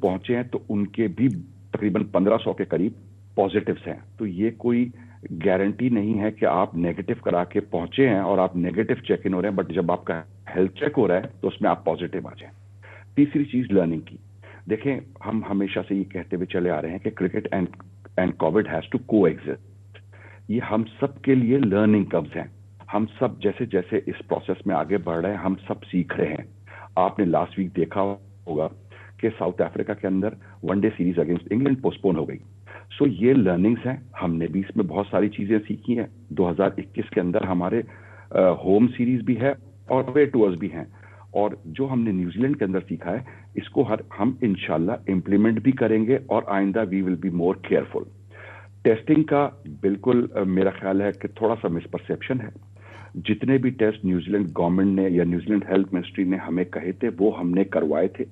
پہنچے ہیں تو ان کے بھی تقریباً 1500 کے قریب پازیٹیوز ہیں. تو یہ کوئی گارنٹی نہیں ہے کہ آپ نیگیٹو کرا کے پہنچے ہیں اور آپ نیگیٹو چیک ان ہو رہے ہیں, بٹ جب آپ کا ہیلتھ چیک ہو رہا ہے تو اس میں آپ پازیٹیو آ جائیں. تیسری چیز لرننگ کی. دیکھیں ہم ہمیشہ سے یہ کہتے ہوئے چلے آ رہے ہیں کہ cricket and COVID has to coexist. یہ ہم سب کے لیے لرننگ کروز ہیں. ہم سب جیسے جیسے اس پروسیس میں آگے بڑھ رہے ہیں ہم سب سیکھ رہے ہیں. آپ نے لاسٹ ویک دیکھا ہوگا کہ ساؤتھ افریقہ کے اندر one day series against England postpone ہو گئی. سو یہ لرننگز ہیں. ہم نے بھی اس میں بہت ساری چیزیں سیکھی ہیں. 2021 کے اندر ہمارے ہوم سیریز بھی ہے اور اوے ٹورز بھی ہیں, اور جو ہم نے نیوزی لینڈ کے اندر سیکھا ہے اس کو ہم انشاءاللہ امپلیمنٹ بھی کریں گے, اور آئندہ we will be more careful. Testing کا بالکل میرا خیال ہے کہ تھوڑا سا مسپرسیپشن ہے. جتنے بھی ٹیسٹ نیوزی لینڈ گورنمنٹ نے یا نیوزی لینڈ ہیلتھ منسٹری نے ہمیں کہے تھے وہ ہم نے کروائے تھے,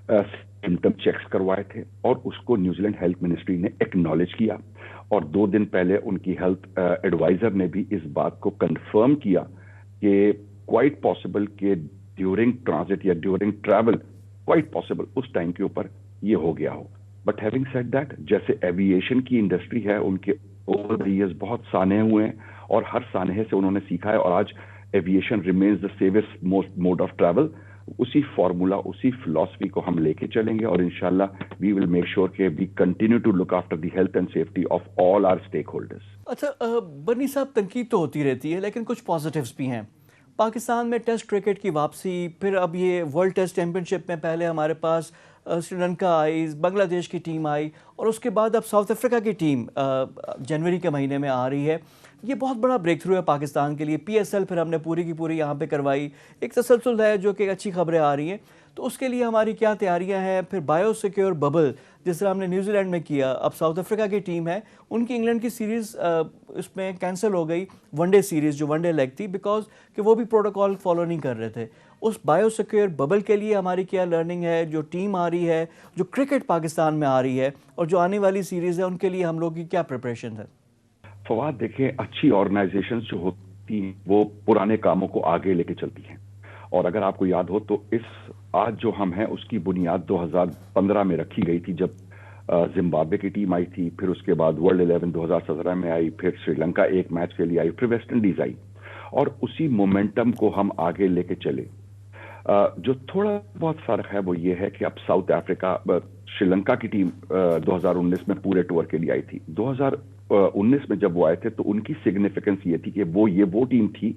سمپٹم چیکس کروائے تھے, اور اس کو نیوزی لینڈ ہیلتھ منسٹری نے ایکنالج کیا. اور 2 دن پہلے ان کی ہیلتھ ایڈوائزر نے بھی اس بات کو کنفرم کیا کہ کوائٹ پاسبل کہ ڈیورنگ ٹرانزٹ یا ڈیورنگ ٹریول کوائٹ پاسبل اس ٹائم کے اوپر یہ ہو گیا ہو. بٹ ہیونگ سیڈ دیٹ, جیسے ایویشن کی انڈسٹری ہے ان کے اوور دی ایئرز بہت سانحے ہوئے ہیں اور ہر سانحے سے انہوں نے سیکھا ہے, اور آج aviation remains the safest mode of travel. اسی فارمولا اسی فلاسفی کو ہم لے کے چلیں گے, اور انشاءاللہ وی ول میک شیور کہ we continue to look after the health and safety of all our stakeholders. اچھا برنی صاحب, تنقید تو ہوتی رہتی ہے لیکن کچھ پازیٹیوز بھی ہیں. پاکستان میں ٹیسٹ کرکٹ کی واپسی, پھر اب یہ ورلڈ ٹیسٹ چیمپئن شپ میں پہلے ہمارے پاس سری لنکا آئی, بنگلہ دیش کی ٹیم آئی, اور اس کے بعد اب ساؤتھ افریقہ کی ٹیم جنوری کے مہینے میں آ رہی ہے. یہ بہت بڑا بریک تھرو ہے پاکستان کے لیے. پی ایس ایل پھر ہم نے پوری کی پوری یہاں پہ کروائی, ایک تسلسل ہے جو کہ اچھی خبریں آ رہی ہیں. تو اس کے لیے ہماری کیا تیاریاں ہیں؟ پھر بایو سیکیور ببل جس طرح ہم نے نیوزی لینڈ میں کیا, اب ساؤتھ افریقہ کی ٹیم ہے, ان کی انگلینڈ کی سیریز اس میں کینسل ہو گئی, ون ڈے سیریز جو ون ڈے لیگ تھی, بیکاز کہ وہ بھی پروٹوکول فالو نہیں کر رہے تھے. اس بایو سیکیور ببل کے لیے ہماری کیا لرننگ ہے؟ جو ٹیم آ رہی ہے, جو کرکٹ پاکستان میں آ رہی ہے, اور جو آنے والی سیریز ہے, ان کے لیے ہم لوگ کی کیا پریپریشن ہے؟ فواد دیکھیں, اچھی آرگنائزیشنز جو ہوتی ہیں وہ پرانے کاموں کو آگے لے کے چلتی ہیں, اور اگر آپ کو یاد ہو تو آج جو ہم ہیں اس کی بنیاد 2015 میں رکھی گئی تھی جب زمبابوے کی ٹیم آئی تھی, پھر اس کے بعد ورلڈ 11 2017 میں آئی, پھر سری لنکا ایک میچ کے لیے آئی, پھر ویسٹ انڈیز آئی, اور اسی مومنٹم کو ہم آگے لے کے چلے. جو تھوڑا بہت فرق ہے وہ یہ ہے کہ اب ساؤتھ افریقہ سری لنکا کی ٹیم 2019 میں پورے ٹور کے لیے آئی تھی. 2019 میں جب وہ آئے تھے تو ان کی سگنیفیکنس یہ تھی کہ وہ ٹیم تھی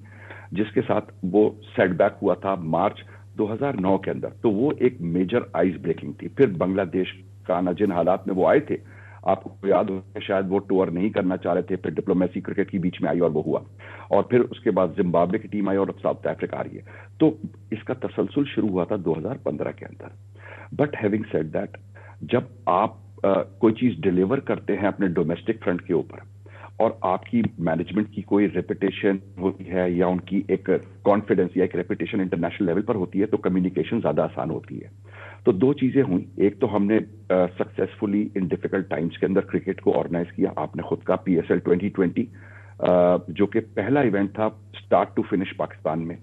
جس کے ساتھ وہ سیٹ بیک ہوا تھا مارچ 2009 کے اندر, تو وہ ایک میجر آئس بریکنگ تھی. پھر بنگلہ دیش کا آنا, جن حالات میں وہ آئے تھے آپ کو یاد ہو شاید وہ ٹور نہیں کرنا چاہ رہے تھے, پھر ڈپلومیسی کرکٹ کی بیچ میں آئی اور وہ ہوا, اور پھر اس کے بعد زمبابوے کی ٹیم آئی اور اب ساؤتھ افریقہ آ رہی ہے. تو اس کا تسلسل شروع ہوا تھا 2015 کے اندر. بٹ ہیونگ سیڈ دیٹ, جب آپ کوئی چیز ڈیلیور کرتے ہیں اپنے ڈومیسٹک فرنٹ کے اوپر, اور آپ کی مینجمنٹ کی کوئی ریپوٹیشن ہوتی ہے یا ان کی ایک کانفیڈنس یا ایک ریپوٹیشن انٹرنیشنل لیول پر ہوتی ہے, تو کمیونیکیشن زیادہ آسان ہوتی ہے. تو 2 چیزیں ہوئیں. ایک تو ہم نے سکسیسفلی ان ڈیفیکلٹ ٹائمز کے اندر کرکٹ کو آرگنائز کیا. آپ نے خود کا پی ایس ایل 2020 جو کہ پہلا ایونٹ تھا اسٹارٹ ٹو فنش پاکستان میں,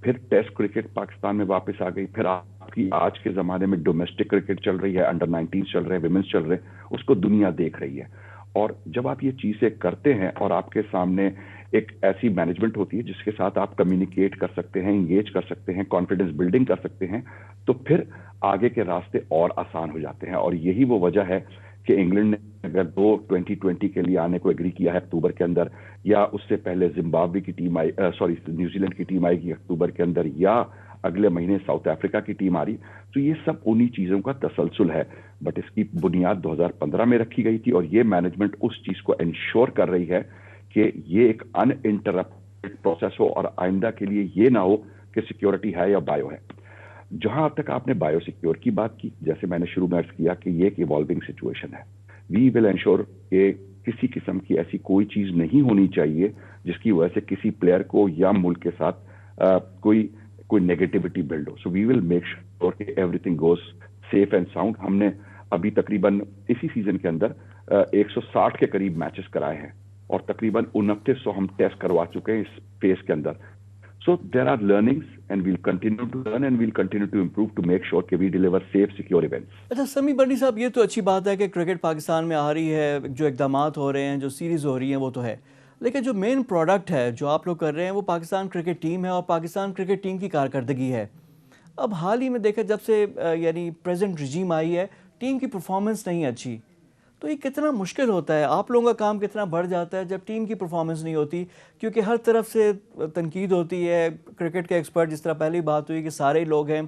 پھر ٹیسٹ کرکٹ پاکستان میں واپس آ گئی, پھر آپ کی آج کے زمانے میں ڈومیسٹک کرکٹ چل رہی ہے, انڈر 19 چل رہے ہیں, ویمنس چل رہے ہیں, اس کو دنیا دیکھ رہی ہے. اور جب آپ یہ چیزیں کرتے ہیں اور آپ کے سامنے ایک ایسی مینجمنٹ ہوتی ہے جس کے ساتھ آپ کمیونیکیٹ کر سکتے ہیں, انگیج کر سکتے ہیں, کانفیڈنس بلڈنگ کر سکتے ہیں, تو پھر آگے کے راستے اور آسان ہو جاتے ہیں. اور یہی وہ وجہ ہے کہ انگلینڈ نے اگر 2020 کے لیے آنے کو ایگری کیا ہے اکتوبر کے اندر, یا اس سے پہلے زمبابوے کی ٹیم آئی, نیوزی لینڈ کی ٹیم آئے گی اکتوبر کے اندر, یا اگلے مہینے ساؤتھ افریقہ کی ٹیم آ رہی, تو یہ سب انہی چیزوں کا تسلسل ہے. بٹ اس کی بنیاد 2015 میں رکھی گئی تھی, اور یہ مینجمنٹ اس چیز کو انشور کر رہی ہے کہ یہ ایک ان انٹرپٹڈ پروسیس ہو, اور آئندہ کے لیے یہ نہ ہو کہ سیکیورٹی ہے یا بایو ہے. جہاں اب تک آپ نے بایو سیکیور کی بات کی, جیسے میں نے شروع میں عرض کیا کہ یہ ایک ایوالونگ سچویشن ہے. وی ول انشور کہ کسی قسم کی ایسی کوئی چیز نہیں ہونی چاہیے جس کی وجہ سے کسی پلیئر کو یا ملک کے ساتھ کوئی نیگیٹیوٹی بلڈ ہو. So we will make sure کہ everything goes safe and sound. ہم نے ابھی تقریباً اسی سیزن کے اندر 160 کے قریب میچز کرائے ہیں, اور تقریباً 2900 ہم ٹیسٹ کروا چکے ہیں اس فیز کے اندر. So there are learnings and we'll continue to learn and we'll continue to improve to make sure that we deliver safe, secure events. اچھا سمیع بنی صاحب، یہ تو اچھی بات ہے کہ کرکٹ پاکستان میں آ رہی ہے، جو اقدامات ہو رہے ہیں، جو سیریز ہو رہی ہیں وہ تو ہے، لیکن جو مین پروڈکٹ ہے جو آپ لوگ کر رہے ہیں وہ پاکستان کرکٹ ٹیم ہے اور پاکستان کرکٹ ٹیم کی کارکردگی ہے۔ اب حال ہی میں دیکھیں جب سے یعنی پریزنٹ رجیم آئی ہے، ٹیم کی پرفارمنس نہیں اچھی، تو یہ کتنا مشکل ہوتا ہے، آپ لوگوں کا کام کتنا بڑھ جاتا ہے جب ٹیم کی پرفارمنس نہیں ہوتی، کیونکہ ہر طرف سے تنقید ہوتی ہے۔ کرکٹ کے ایکسپرٹ، جس طرح پہلی بات ہوئی کہ سارے لوگ ہیں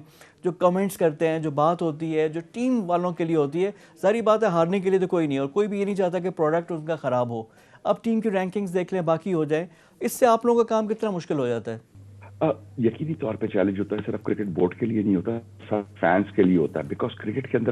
جو کمنٹس کرتے ہیں، جو بات ہوتی ہے جو ٹیم والوں کے لیے ہوتی ہے، ساری بات ہے ہارنے کے لیے تو کوئی نہیں، اور کوئی بھی یہ نہیں چاہتا کہ پروڈکٹ ان کا خراب ہو۔ اب ٹیم کی رینکنگز دیکھ لیں، باقی ہو جائے، اس سے آپ لوگوں کا کام کتنا مشکل ہو جاتا ہے؟ یقینی طور پہ چیلنج ہوتا ہے، صرف کرکٹ بورڈ کے لیے نہیں ہوتا، سب فینس کے لیے ہوتا ہے، بیکاز کرکٹ کے اندر